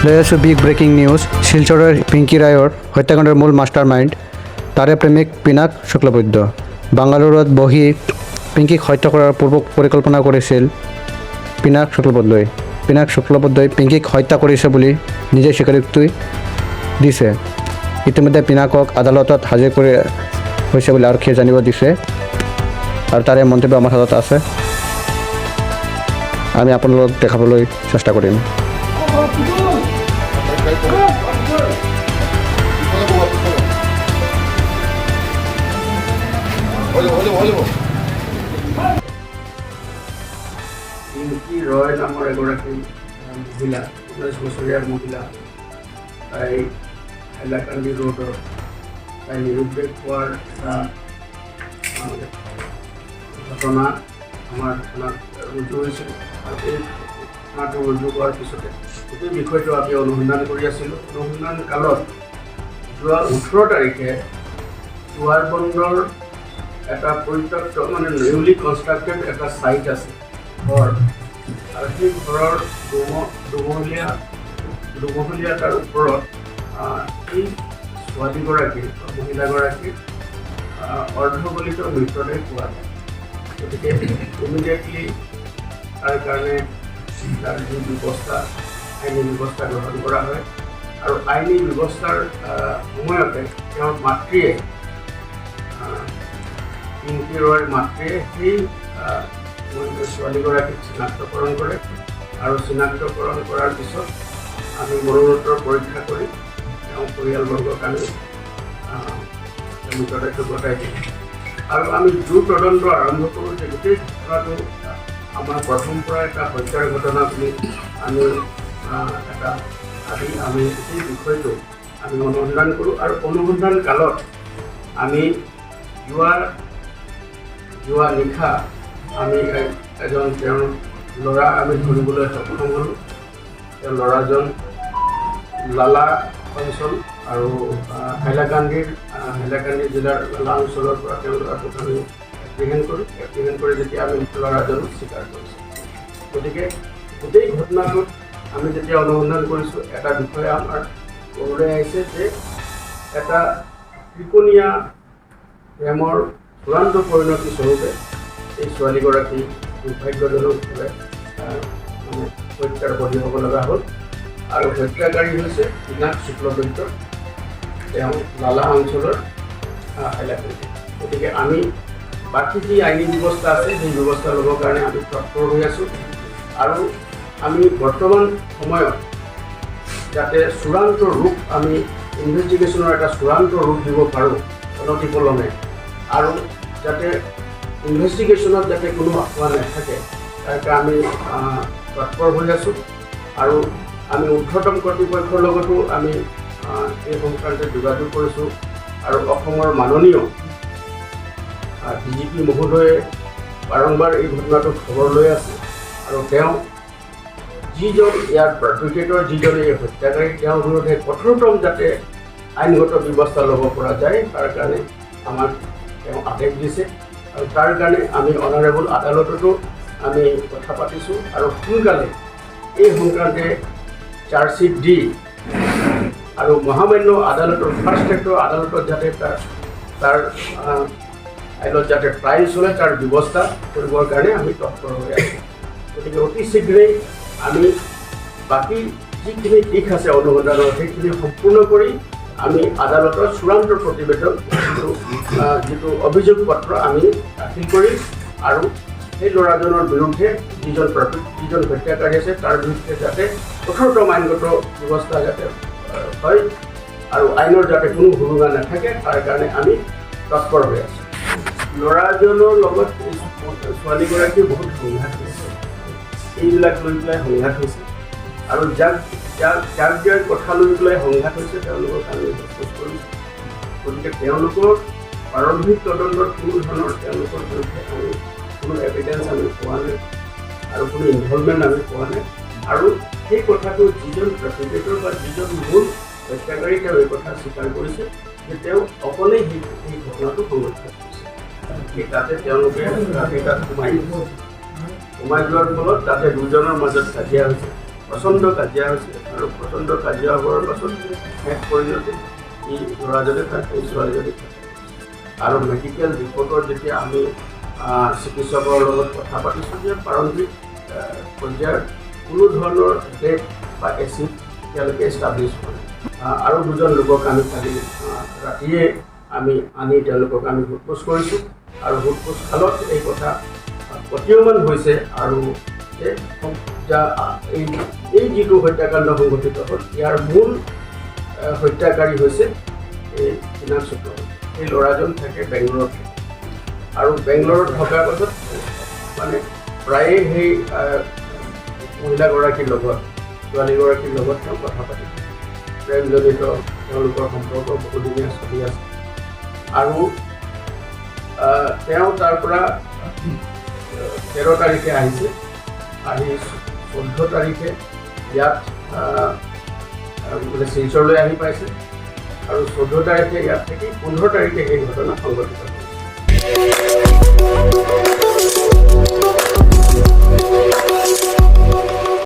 লৈ আছোঁ big breaking news. শিলচৰৰ পিংকি ৰায়ৰ হত্যাকাণ্ডৰ মূল মাষ্টাৰ মাইণ্ড তাৰে প্ৰেমিক পিনাক শুক্লবৈদ্য বাংগালুৰুত বহি পিংকিক হত্যা কৰাৰ পূৰ্ব পৰিকল্পনা কৰিছিল পিনাক শুক্লবৈদ্যই পিংকিক হত্যা কৰিছে বুলি নিজে স্বীকাৰোক্তি দিছে। ইতিমধ্যে পিনাকক আদালতত হাজিৰ কৰি হৈছে বুলি আৰক্ষীয়ে জানিব দিছে আৰু তাৰে মন্তব্য আমাৰ হাতত আছে, আমি আপোনালোকক দেখাবলৈ চেষ্টা কৰিম। পিংকি ৰয় নামৰ এগৰাকী মহিলা, 19 বছৰীয়া মহিলা, তাই হাইলাকান্দি ৰোডৰ তাই নিৰুদ্দেশ হোৱাৰ এটা ঘটনা আমাৰ থানাত ৰুজু হৈছিল। আৰু এই ঘটনাটো ৰুজু হোৱাৰ পিছতে গোটেই বিষয়টো আমি অনুসন্ধান কৰি আছিলোঁ। অনুসন্ধান কালত যোৱা 18 তাৰিখে দুৱাৰবন্দৰ এটা পৰিত্যক্ত নিউলি কনষ্ট্ৰাক্টেড এটা ছাইট আছে ঘৰ, আৰু সেই ঘৰৰ দুমহলীয়া তাৰ ওপৰত এই ছোৱালীগৰাকীৰ মহিলাগৰাকীৰ অৰ্ধগলিত মৃতদেহ পোৱা যায়। গতিকে ইমিডিয়েটলি তাৰ কাৰণে তাৰ যি ব্যৱস্থা আইনী ব্যৱস্থা গ্ৰহণ কৰা হয়, আৰু আইনী ব্যৱস্থাৰ সময়তে তেওঁৰ মাতৃয়ে পিংকি ৰয়ৰ মাতৃয়ে সেই ছোৱালীগৰাকীক চিনাক্তকৰণ কৰে, আৰু চিনাক্তকৰণ কৰাৰ পিছত আমি মৰণোত্তৰ পৰীক্ষা কৰি তেওঁ পৰিয়ালবৰ্গক আমি মৃতদেহটো গতাই দিওঁ। আৰু আমি দ্ৰুত তদন্ত আৰম্ভ কৰোঁ যে গোটেই ঘটনাটো আমাৰ প্ৰথম পৰা এটা হত্যাৰ ঘটনা বুলি আমি আমি এই বিষয়টো আমি অনুসন্ধান কৰোঁ। আৰু অনুসন্ধান কালত আমি যোৱা নিশা আমি এজন তেওঁৰ ল'ৰা আমি ধৰিবলৈ সক্ষম হ'লোঁ। তেওঁ ল'ৰাজন লালা অঞ্চল আৰু হাইলাকান্দি জিলাৰ লালা অঞ্চলৰ পৰা তেওঁ ল'ৰাটোক আমি এপ্ৰিহেণ্ড কৰি যেতিয়া আমি ল'ৰাজনক স্বীকাৰ কৰিছোঁ। গতিকে গোটেই ঘটনাটোত আমি যেতিয়া অনুসন্ধান কৰিছোঁ, এটা বিষয় আমাৰ ওলাই আহিছে যে এটা ত্ৰিকোণীয়া প্ৰেমৰ চূড়ান্ত পৰিণতি স্বৰূপে এই ছোৱালীগৰাকী দুৰ্ভাগ্যজনকভাৱে হত্যাৰ বলি হ'ব লগা হ'ল। আৰু হত্যাকাৰী হৈছে পিনাক শুক্লবৈদ্য, তেওঁ লালা অঞ্চলৰ হাইলাকান্দি। গতিকে আমি বাকী যি আইনী ব্যৱস্থা আছে সেই ব্যৱস্থা ল'বৰ কাৰণে আমি তৎপৰ হৈ আছোঁ। আৰু আমি বৰ্তমান সময়ত যাতে চূড়ান্ত ৰূপ আমি ইনভেষ্টিগেশ্যনৰ এটা চূড়ান্ত ৰূপ দিব পাৰোঁ অনতিপলমে, আৰু যাতে ইনভেষ্টিগেশ্যনত যাতে কোনো আঁকোৱা নাথাকে তাৰ কাৰণে আমি তৎপৰ হৈ আছোঁ। আৰু আমি ঊৰ্ধ্বতম কৰ্তৃপক্ষৰ লগতো আমি এই সংক্ৰান্তে যোগাযোগ কৰিছোঁ। আৰু অসমৰ মাননীয় DGP মহোদয়ে বাৰম্বাৰ এই ঘটনাটো খবৰ লৈ আছে, আৰু তেওঁ যিজন ইয়াৰ পাৰ্পিট্ৰেটৰ, যিজন এই হত্যাকাৰী, তেওঁৰ বিৰুদ্ধে কঠোৰতম যাতে আইনগত ব্যৱস্থা ল'ব পৰা যায় তাৰ কাৰণে আমাক তেওঁ আদেশ দিছে। আৰু তাৰ কাৰণে আমি অনাৰেবল আদালততো আমি কথা পাতিছোঁ, আৰু সোনকালে এই সংক্ৰান্তে চাৰ্জশ্বিট দি আৰু মহামান্য আদালতৰ ফাৰ্ষ্ট ট্ৰেক্টৰ আদালতত যাতে তাৰ আইনত যাতে ট্ৰায়েল চলে তাৰ ব্যৱস্থা কৰিবৰ কাৰণে আমি তৎপৰ হৈ আছোঁ। গতিকে অতি শীঘ্ৰেই আমি বাকী যিখিনি দিশ আছে অনুসন্ধানৰ সেইখিনি সম্পূৰ্ণ কৰি আমি আদালতৰ চূড়ান্ত প্ৰতিবেদন যিটো অভিযোগ পত্ৰ আমি দাখিল কৰিম, আৰু সেই ল'ৰাজনৰ বিৰুদ্ধে যিজন হত্যাকাৰী আছে তাৰ বিৰুদ্ধে যাতে কঠোৰতম আইনগত ব্যৱস্থা যাতে হয়, আৰু আইনৰ যাতে কোনো ভূমিকা নাথাকে তাৰ কাৰণে আমি তৎপৰ হৈ আছোঁ। ল'ৰাজনৰ লগত ছোৱালীগৰাকীৰ বহুত সংঘাত হৈছে, এইবিলাক লৈ পেলাই সংঘাত হৈছে, আৰু যাক যাৰ কথা লৈ পেলাই সংঘাত হৈছে তেওঁলোকক আমি সোধ কৰিছোঁ। গতিকে তেওঁলোকৰ প্ৰাৰম্ভিক তদন্তত কোনো ধৰণৰ তেওঁলোকৰ বিৰুদ্ধে আমি কোনো এভিডেঞ্চ আমি পোৱা নাই, আৰু কোনো ইনভলভমেণ্ট আমি পোৱা নাই। আৰু সেই কথাটো যিজন পাৰ্পিট্ৰেটৰ বা যিজন মূল হত্যাকাৰী তেওঁ এই কথা স্বীকাৰ কৰিছে যে তেওঁ অকলেই সেই ঘটনাটো সংঘটিত কৰিছে। তাতে তেওঁলোকে তাত সোমাই যোৱাৰ ফলত তাতে দুজনৰ মাজত কাজিয়া হৈছে, প্ৰচণ্ড কাজিয়া হৈছে। আৰু প্ৰচণ্ড কাজিয়া হোৱাৰ পাছত শেষ পৰিণতি ই ল'ৰাজনে থাকে, এই ছোৱালীজনী থাকে। আৰু মেডিকেল ৰিপৰ্টৰ যেতিয়া আমি চিকিৎসকৰ লগত কথা পাতিছোঁ যে প্ৰাৰম্ভিক পৰ্যায়ৰ কোনো ধৰণৰ ডেথ বা এচিড এতিয়ালৈকে এষ্টাব্লিছ হোৱা নাই। আৰু দুজন লোকক আমি কালি ৰাতিয়ে আমি আনি তেওঁলোকক আমি সোধপোছ কৰিছোঁ আৰু সোধপোছ কালত এই কথা প্ৰতীয়মান হৈছে আৰু এই যিটো হত্যাকাণ্ড সংঘটিত হ'ল ইয়াৰ মূল হত্যাকাৰী হৈছে এই পিনাক চক্ৰৱৰ্তী। এই ল'ৰাজন থাকে বেংগলোৰত থাকে আৰু বেংগলোৰত থকাৰ পাছত মানে প্ৰায়ে সেই মহিলাগৰাকীৰ লগত ছোৱালীগৰাকীৰ লগত তেওঁ কথা পাতিছে। প্ৰেমজনিত তেওঁলোকৰ সম্পৰ্ক বহুদিনীয়া চলি আছে আৰু তেওঁ তাৰ পৰা 13 তাৰিখে আহিছে, আহি 14 তাৰিখে ইয়াত শিলচৰলৈ আহি পাইছে আৰু 14 তাৰিখে ইয়াত থাকি 15 তাৰিখে এই ঘটনা সংঘটিত হয়।